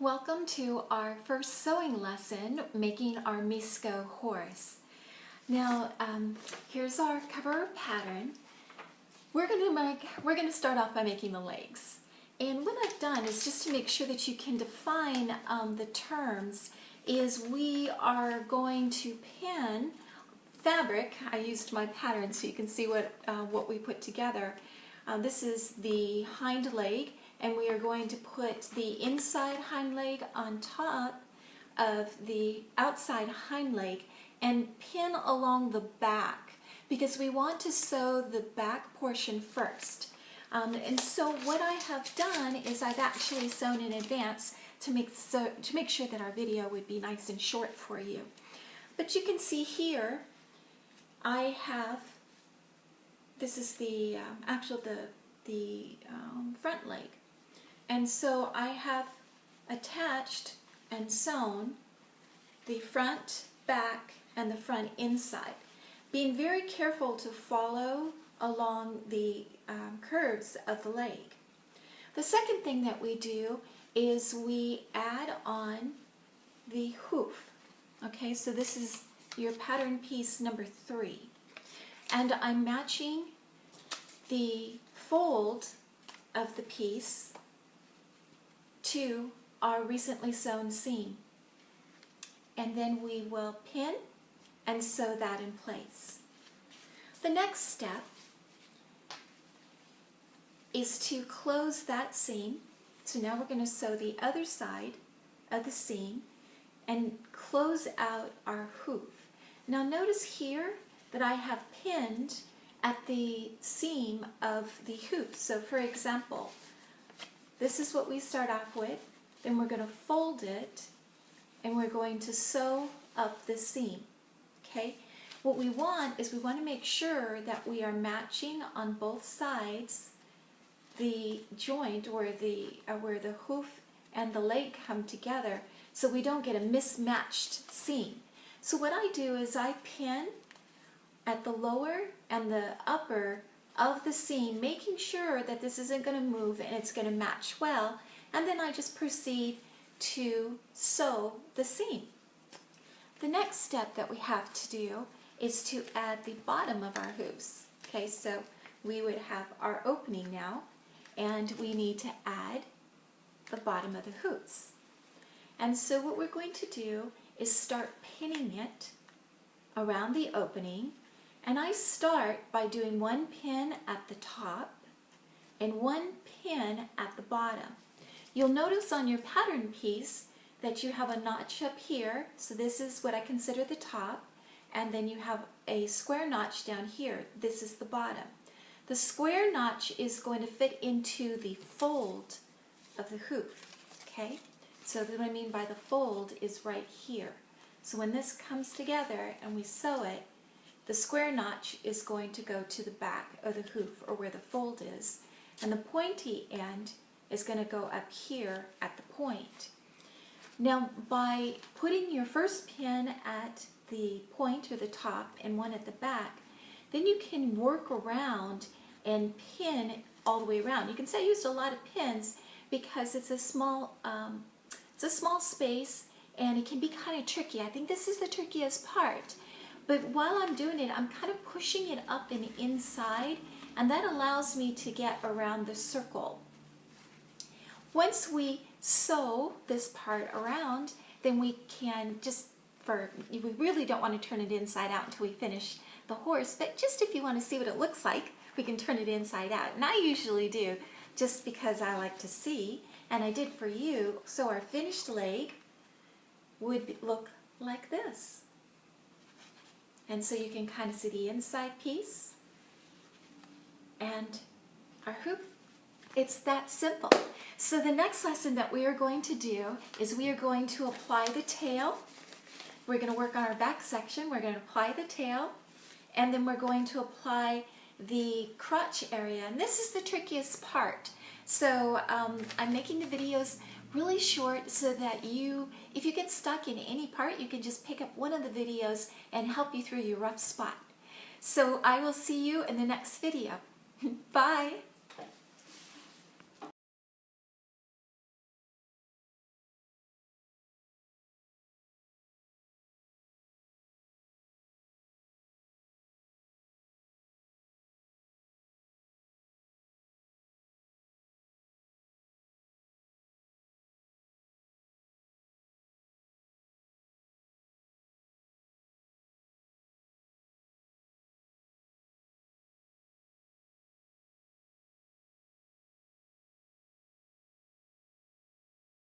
Welcome to our first sewing lesson, making our Misko horse. Now, here's our cover pattern. We're gonna start off by making the legs. And what I've done is just to make sure that you can define the terms is we are going to pin fabric. I used my pattern so you can see what we put together. This is the hind leg, and we are going to put the inside hind leg on top of the outside hind leg and pin along the back because we want to sew the back portion first. And so what I have done is I've actually sewn in advance to make sure that our video would be nice and short for you. But you can see here I have, this is the front leg. And so I have attached and sewn the front, back, and the front inside, being very careful to follow along the curves of the leg. The second thing that we do is we add on the hoof. Okay, so this is your pattern piece number 3. And I'm matching the fold of the piece to our recently sewn seam. And then we will pin and sew that in place. The next step is to close that seam. So now we're going to sew the other side of the seam and close out our hoof. Now notice here that I have pinned at the seam of the hoof. So for example, this is what we start off with, then we're going to fold it and we're going to sew up the seam. Okay? What we want is we want to make sure that we are matching on both sides the joint where the hoof and the leg come together so we don't get a mismatched seam. So what I do is I pin at the lower and the upper of the seam, making sure that this isn't going to move and it's going to match well, and then I just proceed to sew the seam. The next step that we have to do is to add the bottom of our hooves. Okay, so we would have our opening now, and we need to add the bottom of the hooves. And so what we're going to do is start pinning it around the opening. And I start by doing one pin at the top and one pin at the bottom. You'll notice on your pattern piece that you have a notch up here, so this is what I consider the top, and then you have a square notch down here. This is the bottom. The square notch is going to fit into the fold of the hoof, okay? So what I mean by the fold is right here. So when this comes together and we sew it, the square notch is going to go to the back of the hoof, or where the fold is, and the pointy end is going to go up here at the point. Now, by putting your first pin at the point or the top and one at the back, then you can work around and pin all the way around. You can say I used a lot of pins because it's a small space and it can be kind of tricky. I think this is the trickiest part. But while I'm doing it, I'm kind of pushing it up and inside, and that allows me to get around the circle. Once we sew this part around, then we can we really don't want to turn it inside out until we finish the horse, but just if you want to see what it looks like, we can turn it inside out. And I usually do, just because I like to see, and I did for you, so our finished leg would look like this. And so you can kind of see the inside piece and our hoop. It's that simple. So the next lesson that we are going to do is we are going to apply the tail. We're going to work on our back section. We're going to apply the tail, and then we're going to apply the crutch area. And this is the trickiest part. So I'm making the videos really short so that if you get stuck in any part, you can just pick up one of the videos and help you through your rough spot. So I will see you in the next video. Bye!